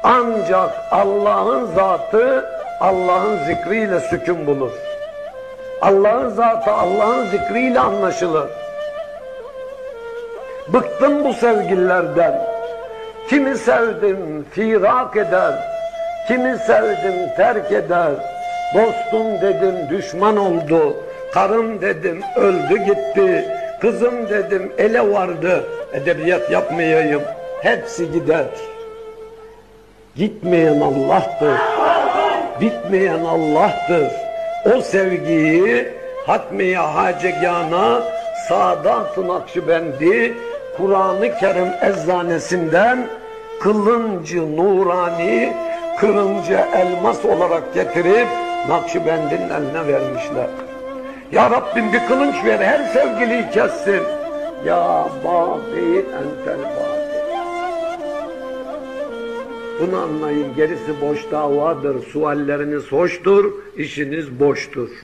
Ancak Allah'ın zatı Allah'ın zikriyle sükun bulur. Allah'ın zatı Allah'ın zikriyle anlaşılır. Bıktım bu sevgililerden. Kimi sevdim firak eder, kimi sevdim terk eder. Dostum dedim düşman oldu, karım dedim öldü gitti, kızım dedim ele vardı. Edebiyat yapmayayım, hepsi gider. Gitmeyen Allah'tır, bitmeyen Allah'tır. O sevgiyi Hatmiye Hacegâna Sadat-ı Nakşibendi Kur'an-ı Kerim eczanesinden kılıncı nurani, kırıncı elmas olarak getirip Nakşibend'in eline vermişler. Ya Rabbim bir kılınç ver, her sevgiliyi kessin. Ya Bâbi entel bâbi. Bunu anlayın, gerisi boş davadır. Sualleriniz hoştur, işiniz boştur.